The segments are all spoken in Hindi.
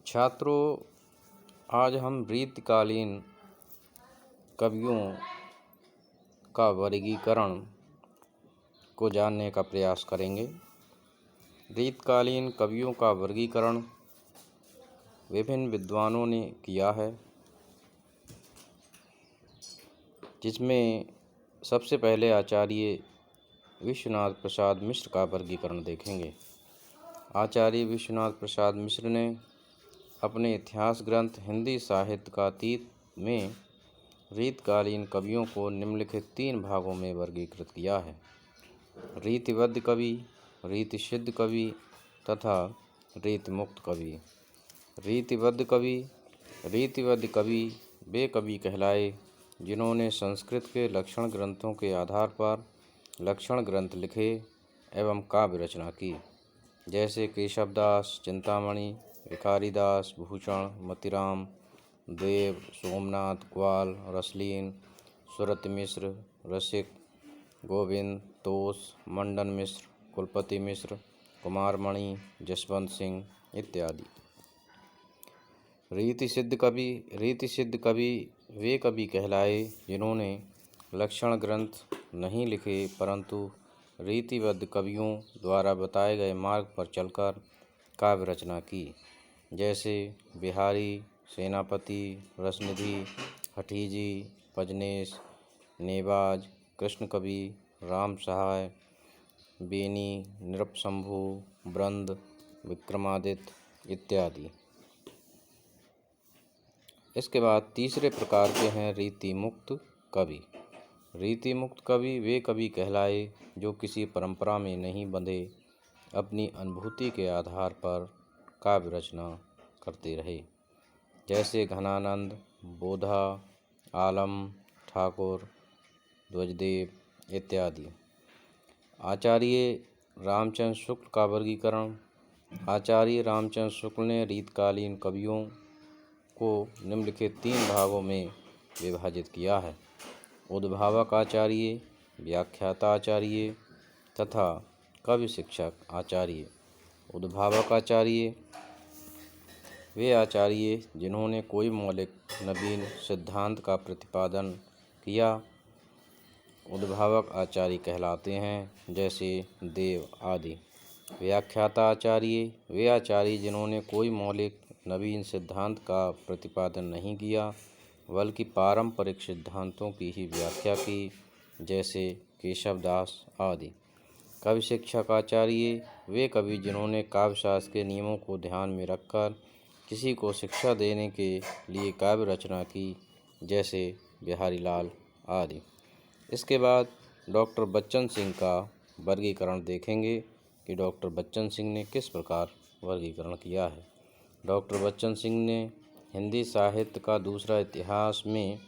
छात्रों, आज हम रीतकालीन कवियों का वर्गीकरण को जानने का प्रयास करेंगे। रीतकालीन कवियों का वर्गीकरण विभिन्न विद्वानों ने किया है, जिसमें सबसे पहले आचार्य विश्वनाथ प्रसाद मिश्र का वर्गीकरण देखेंगे। आचार्य विश्वनाथ प्रसाद मिश्र ने अपने इतिहास ग्रंथ हिंदी साहित्य का अतीत में रीतकालीन कवियों को निम्नलिखित 3 भागों में वर्गीकृत किया है: रीतिबद्ध कवि, रीतिसिद्ध कवि तथा रीतिमुक्त कवि। रीतिबद्ध कवि वे कवि कहलाए जिन्होंने संस्कृत के लक्षण ग्रंथों के आधार पर लक्षण ग्रंथ लिखे एवं काव्य रचना की, जैसे केशवदास, चिंतामणि, भिखारीदास, भूषण, मतीराम, देव, सोमनाथ, ग्वाल, रसलीन, सुरत मिश्र, रसिक, गोविंद, तोष, मंडन मिश्र, कुलपति मिश्र, कुमारमणि, जसवंत सिंह इत्यादि। रीतिसिद्ध कवि वे कवि कहलाए जिन्होंने लक्षण ग्रंथ नहीं लिखे परंतु रीतिबद्ध कवियों द्वारा बताए गए मार्ग पर चलकर काव्य रचना की, जैसे बिहारी, सेनापति, रसनिधि, हठीजी, पजनेश, नेबाज, कृष्ण कवि, राम सहाय, बेनी, नृपशंभु, ब्रंद, विक्रमादित्य इत्यादि। इसके बाद तीसरे प्रकार के हैं रीतिमुक्त कवि। रीतिमुक्त कवि वे कवि कहलाए जो किसी परंपरा में नहीं बंधे अपनी अनुभूति के आधार पर काव्य रचना करते रहे, जैसे घनानंद, बोधा, आलम, ठाकुर, ध्वजदेव इत्यादि। आचार्य रामचंद्र शुक्ल का वर्गीकरण। आचार्य रामचंद्र शुक्ल ने रीतकालीन कवियों को निम्नलिखित 3 भागों में विभाजित किया है: उद्भावक आचार्य, व्याख्याता आचार्य तथा कवि शिक्षक आचार्य। उद्भावक आचार्य वे आचार्य जिन्होंने कोई मौलिक नवीन सिद्धांत का प्रतिपादन किया, उद्भावक आचार्य कहलाते हैं, जैसे देव आदि। व्याख्याता आचार्य वे आचार्य जिन्होंने कोई मौलिक नवीन सिद्धांत का प्रतिपादन नहीं किया बल्कि पारंपरिक सिद्धांतों की ही व्याख्या की, जैसे केशवदास आदि। कवि शिक्षक आचार्य वे कवि जिन्होंने काव्यशास्त्र के नियमों को ध्यान में रखकर किसी को शिक्षा देने के लिए काव्य रचना की, जैसे बिहारी लाल आदि। इसके बाद डॉक्टर बच्चन सिंह का वर्गीकरण देखेंगे कि डॉक्टर बच्चन सिंह ने किस प्रकार वर्गीकरण किया है। डॉक्टर बच्चन सिंह ने हिंदी साहित्य का दूसरा इतिहास में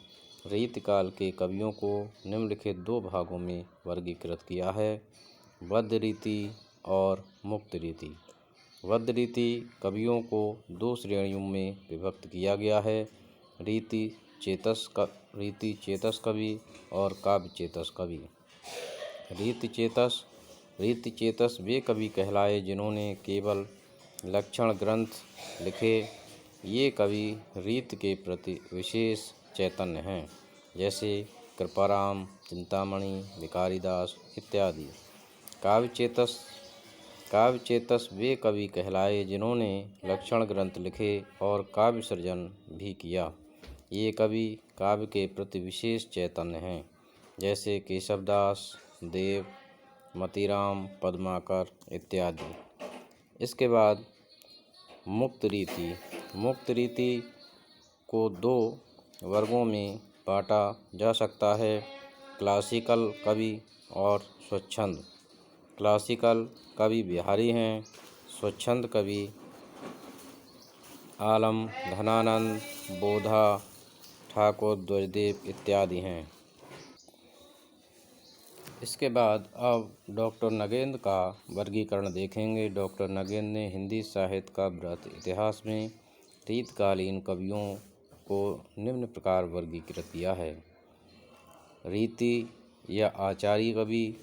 रीतकाल के कवियों को निम्नलिखित 2 भागों में वर्गीकृत किया है: बद्ध रीति और मुक्त रीति। बद्ध रीति कवियों को 2 श्रेणियों में विभक्त किया गया है: रीति चेतस कवि और काव्य चेतस कवि। रीति चेतस वे कवि कहलाए जिन्होंने केवल लक्षण ग्रंथ लिखे। ये कवि रीत के प्रति विशेष चैतन्य हैं, जैसे कृपाराम, चिंतामणि, भिखारीदास इत्यादि। काव्य चेतस वे कवि कहलाए जिन्होंने लक्षण ग्रंथ लिखे और काव्य सृजन भी किया। ये कवि काव्य के प्रति विशेष चैतन्य हैं, जैसे केशवदास, देव, मतीराम, पद्माकर इत्यादि। इसके बाद मुक्त रीति को 2 वर्गों में बांटा जा सकता है: क्लासिकल कवि और स्वच्छंद। क्लासिकल कवि बिहारी हैं, स्वच्छंद कवि आलम, घनानंद, बोधा, ठाकुर, ध्वजदेव इत्यादि हैं। इसके बाद अब डॉक्टर नगेंद्र का वर्गीकरण देखेंगे। डॉक्टर नगेंद्र ने हिंदी साहित्य का बृहत इतिहास में रीतकालीन कवियों को निम्न प्रकार वर्गीकृत किया है: रीति या आचार्य कवि,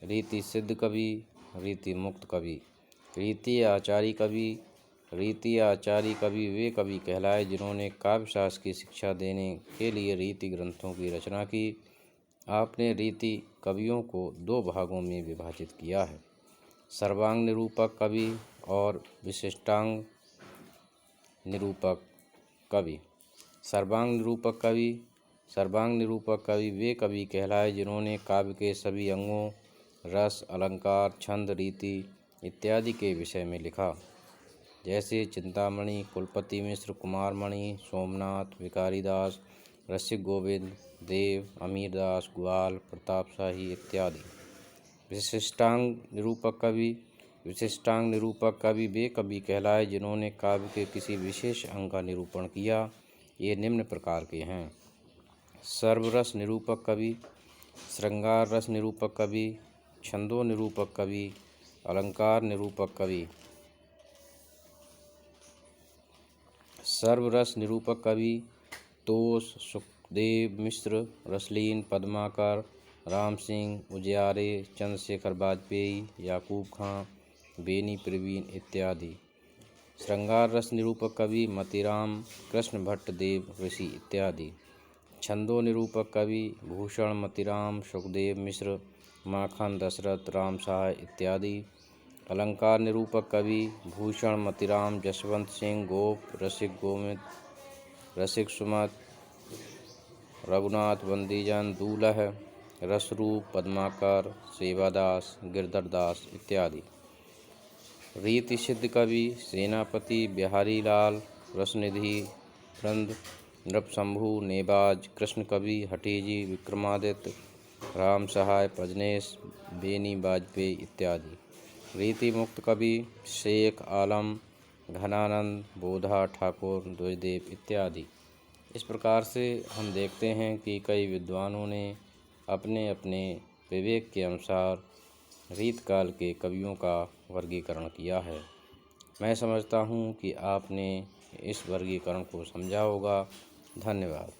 रीति सिद्ध कवि, रीति मुक्त कवि। रीति या आचार्य कवि रीति आचार्य कवि वे कवि कहलाए जिन्होंने काव्यशास्त्र की शिक्षा देने के लिए रीति ग्रंथों की रचना की। आपने रीति कवियों को दो भागों में विभाजित किया है, सर्वांग निरूपक कवि और विशिष्टांग निरूपक कवि। सर्वांग निरूपक कवि वे कवि कहलाए जिन्होंने काव्य के सभी अंगों, रस, अलंकार, छंद, रीति इत्यादि के विषय में लिखा, जैसे चिंतामणि, कुलपति मिश्र, कुमारमणि, सोमनाथ, भिखारी दास, रसिक गोविंद, देव, अमीरदास, ग्वाल, प्रतापशाही इत्यादि। विशिष्टांग निरूपक कवि वे कवि कहलाए जिन्होंने काव्य के किसी विशेष अंग का निरूपण किया। ये निम्न प्रकार के हैं: सर्वरस निरूपक कवि, श्रृंगार रस निरूपक कवि, छंदो निरूपक कवि, अलंकार निरूपक कवि। सर्वरस निरूपक कवि तोष, सुखदेव मिश्र, रसलीन, पद्माकर, राम सिंह, उजियारे, चंद्रशेखर वाजपेयी, याकूब खां, बेनी प्रवीण इत्यादि। श्रृंगार रस निरूपक कवि मतीराम, कृष्ण भट्ट, देव ऋषि इत्यादि। छंदो निरूपक कवि भूषण, मतीराम, सुखदेव मिश्र, माखन, दशरथ, राम सहाय इत्यादि। अलंकार निरूपक कवि भूषण, मतीराम, जसवंत सिंह, गोप, रसिक गोविंद, रसिक सुमत, रघुनाथ बंदीजन, दूल्ह, रसरूप, पद्माकर, सेवादास, गिरधरदास इत्यादि। रीति सिद्ध कवि सेनापति, बिहारी लाल, रसनिधि, वृंद, नृपशंभु, नेबाज, कृष्ण कवि, हठीजी, विक्रमादित्य, राम सहाय, प्रजनेश, बेनी वाजपेयी इत्यादि। रीति मुक्त कवि शेख आलम, घनानंद, बोधा ठाकुर, द्विजदेव इत्यादि। इस प्रकार से हम देखते हैं कि कई विद्वानों ने अपने अपने विवेक के अनुसार रीतकाल के कवियों का वर्गीकरण किया है। मैं समझता हूँ कि आपने इस वर्गीकरण को समझा होगा। धन्यवाद।